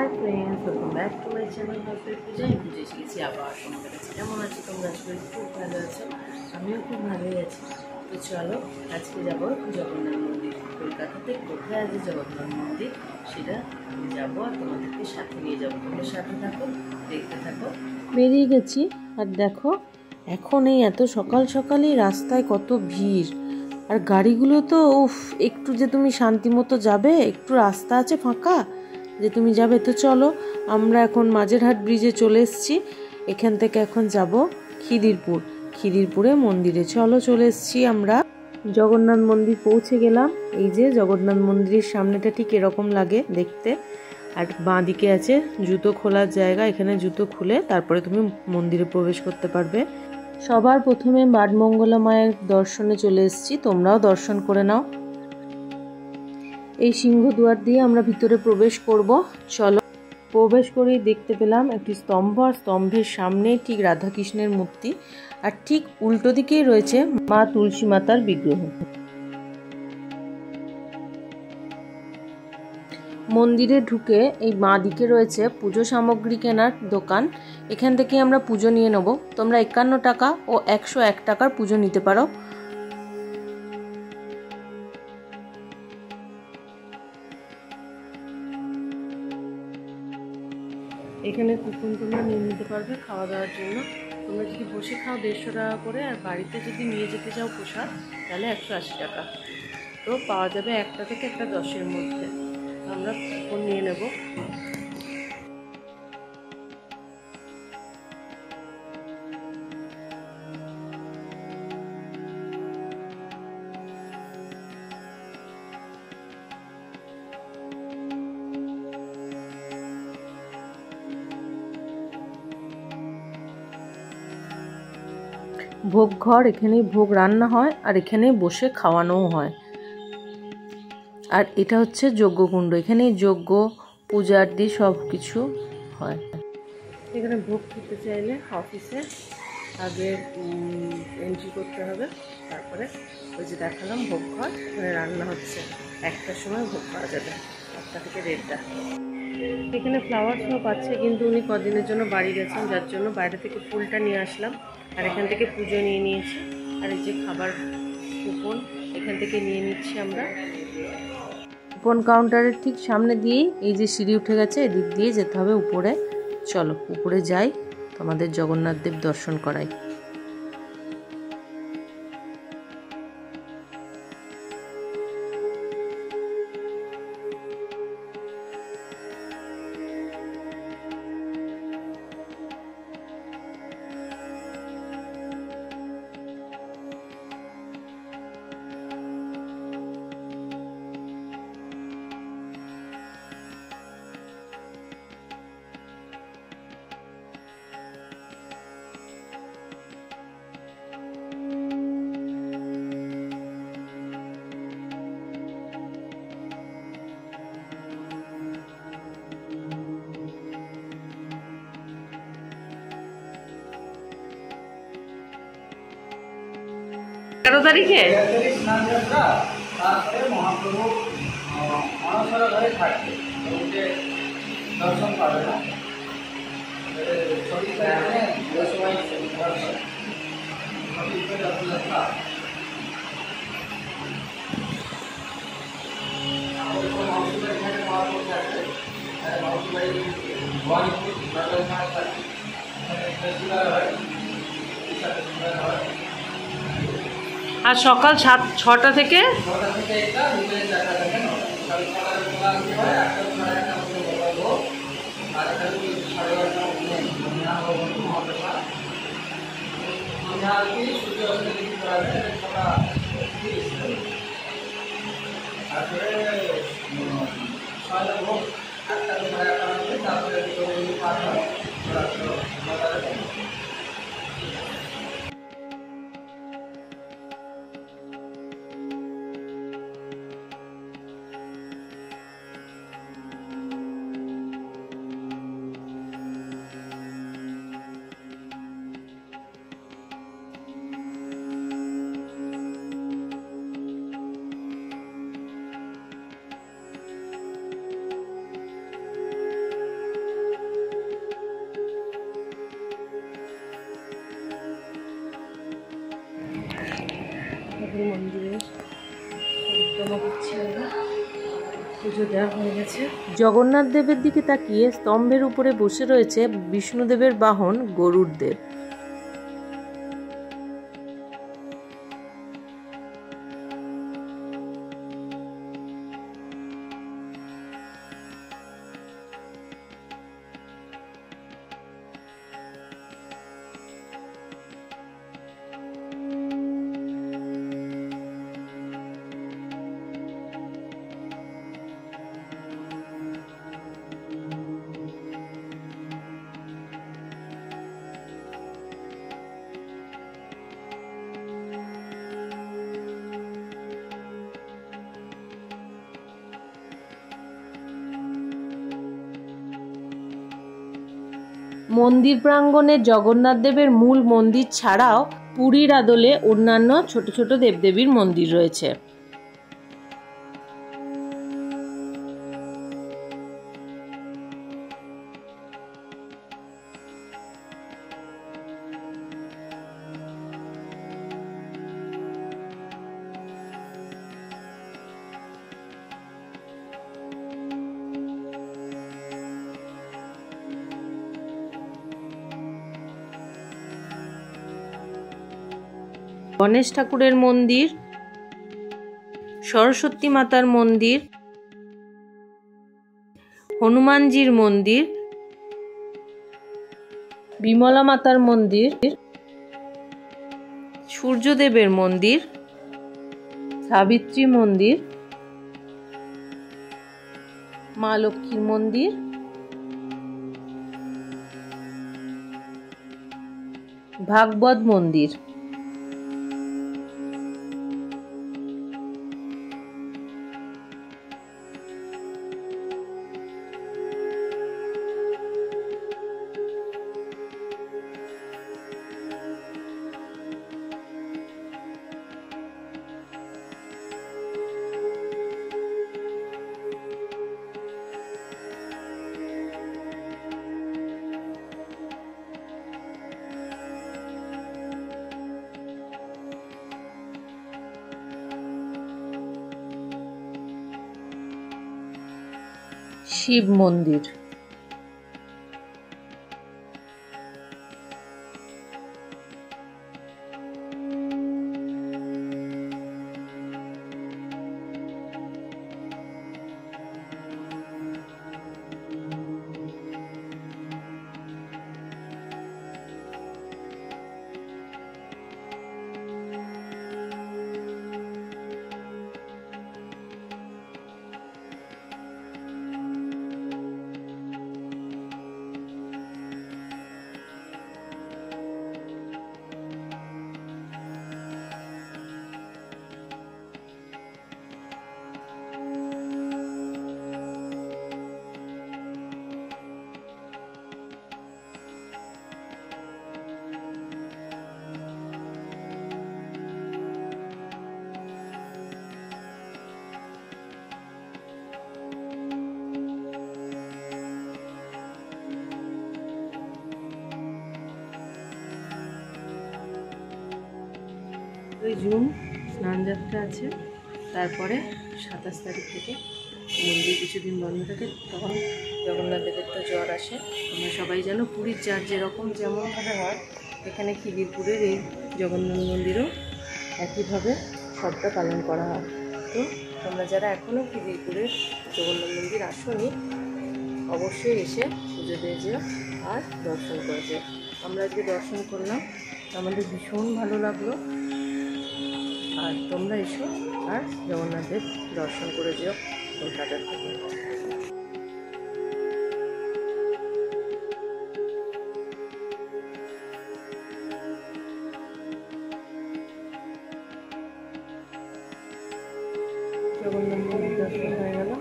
Hi friends, welcome back to my channel. Puja Puja এসেছি আবার তোমাদের কাছে। কেমন আছো তোমরা? সবাই খুব ভালো আছো, আমিও খুব ভালোই আছি। তো চলো আজকে যাব জগন্নাথ মন্দির। কলকাতাতে কোথায় আছে জগন্নাথ মন্দির সেটা যাবো আর তোমাদেরকে সাথে নিয়ে যাবো। তোমরা সাথে থাকো, দেখতে থাকো। বেরিয়ে গেছি আর দেখো এখন এই এত সকাল সকালই রাস্তায় কত ভিড়, আর গাড়িগুলো তো একটু যে তুমি শান্তি মতো যাবে, একটু রাস্তা আছে ফাঁকা যে তুমি যাবে। তো চলো আমরা এখন মাঝেরহাট ব্রিজে চলে এসেছি। এখান থেকে এখন যাব খিদিরপুরে মন্দিরে। চলে এসেছি আমরা। জগন্নাথ মন্দির পৌঁছে গেলাম। এই যে জগন্নাথ মন্দিরের সামনেটা ঠিক এরকম লাগে দেখতে, আর বাঁ দিকে আছে জুতো খোলার জায়গা। এখানে জুতো খুলে তারপরে তুমি মন্দিরে প্রবেশ করতে পারবে। সবার প্রথমে বাটমঙ্গলা মায়ের দর্শনে চলে এসেছি, তোমরাও দর্শন করে নাও। এই সিংহদুয়ার দিয়ে আমরা ভিতরে প্রবেশ করব। চলো প্রবেশ করেই দেখতে পেলাম একটি স্তম্ভ, আর স্তম্ভের সামনে ঠিক রাধাকৃষ্ণের মূর্তি, আর ঠিক উল্টো দিকেই রয়েছে মা তুলসী মাতার বিগ্রহ। মন্দিরে ঢুকে এই বাঁ দিকে রয়েছে পুজো সামগ্রী কেনার দোকান। এখান থেকে আমরা পুজো নিয়ে নেব। তোমরা 51 টাকা ও 101 টাকার পুজো নিতে পারো। এখানে কুপন তোমরা নিয়ে নিতে পারবে খাওয়া দাওয়ার জন্য। তোমরা যদি বসে খাও 150 টাকা করে, আর বাড়িতে যদি নিয়ে যেতে চাও প্রসাদ তাহলে 180 টাকা। তো পাওয়া যাবে একটা থেকে একটা 10-এর মধ্যে। আমরা কুপন নিয়ে নেব। ভোগ ঘর, এখানেই ভোগ রান্না হয় আর এখানেই বসে খাওয়ানোও হয়। আর এটা হচ্ছে যজ্ঞকুণ্ড, এখানেই যজ্ঞ পূজার্দি সব কিছু হয়। এখানে ভোগ খেতে চাইলে অফিসে আগে এন্ট্রি করতে হবে, তারপরে ওই যে দেখালাম ভোগ ঘর, এখানে রান্না হচ্ছে। 1টার সময় ভোগ পাওয়া যাবে, 1টা থেকে 1:30। এখানে ফ্লাওয়ার শপ আছে, কিন্তু উনি কদিনের জন্য বাড়ি গেছেন, যার জন্য বাইরে থেকে ফুলটা নিয়ে আসলাম। আর এখান থেকে পুজো নিয়ে নিয়েছি। আর এই যে খাবার কুপন এখান থেকে নিয়ে নিচ্ছি আমরা। কুপন কাউন্টারের ঠিক সামনে দিয়েই এই যে সিঁড়ি উঠে গেছে, এদিক দিয়ে যেতে হবে উপরে। চলো উপরে যাই, তোমাদের জগন্নাথ দেব দর্শন করাই। তারিখে মহাপ্রভু অনশন ঘরে থাকবে, দর্শন পাবে না। আর সকাল 6টা থেকে মন্দিরের পরিক্রমা করছি আমরা। পুজো দেওয়া হয়ে গেছে। জগন্নাথ দেবের দিকে তাকিয়ে স্তম্ভের উপরে বসে রয়েছে বিষ্ণুদেবের বাহন গরুড় দেব। মন্দির প্রাঙ্গণে জগন্নাথ দেবের মূল মন্দির ছাড়াও পুরীর আদলে অন্যান্য ছোট ছোট দেবদেবীর মন্দির রয়েছে। গণেশ ঠাকুরের মন্দির, সরস্বতী মাতার মন্দির, হনুমানজির মন্দির, বিমলা মাতার মন্দির, সূর্যদেবের মন্দির, সাবিত্রী মন্দির, মা লক্ষ্মীর মন্দির, ভাগবত মন্দির। শিব মন্দির। জুন স্নানযাত্রা আছে, তারপরে 27 তারিখ থেকে মন্দির কিছুদিন বন্ধ থাকে, তখন জগন্নাথ দেবের তো জ্বর আসে। তোমরা সবাই জানো পুরীর যার যেরকম যেমনভাবে হয়, এখানে খিদিরপুরের এই জগন্নাথ মন্দিরও একইভাবে সবটা পালন করা হয়। তো তোমরা যারা এখনও খিদিরপুরের জগন্নাথ মন্দির আসোনি, অবশ্যই এসে পুজো দিয়ে যেও আর দর্শন করে যেও। আমরা আজকে দর্শন করলাম, আমাদের ভীষণ ভালো লাগলো। আর তোমরা এসো আর জগন্নাথ দেব দর্শন করে যেও কলকাতা থেকে। জগন্নাথ মন্দির দর্শন হয়ে গেল।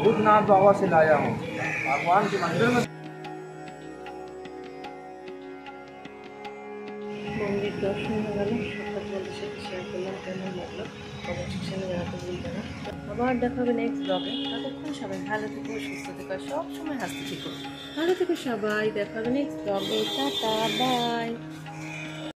भूतनाथ बाबा से लाया हूँ, भगवान के मंदिर में। मंदिर दर्शन हो गেल, সবটা তোমাদের সাথে শেয়ার করলাম। কেমন লাগলো কমেন্ট সেকশনে জানাতে ভুলবে না। আবার দেখা হবে নেক্সট ব্লগে। ততক্ষণ সবাই ভালো থেকো, সুস্থ থেকো, সব সময় হাসতে থেকো। ভালো থেকো সবাই, দেখা হবে নেক্সট ব্লগে। Tata, by.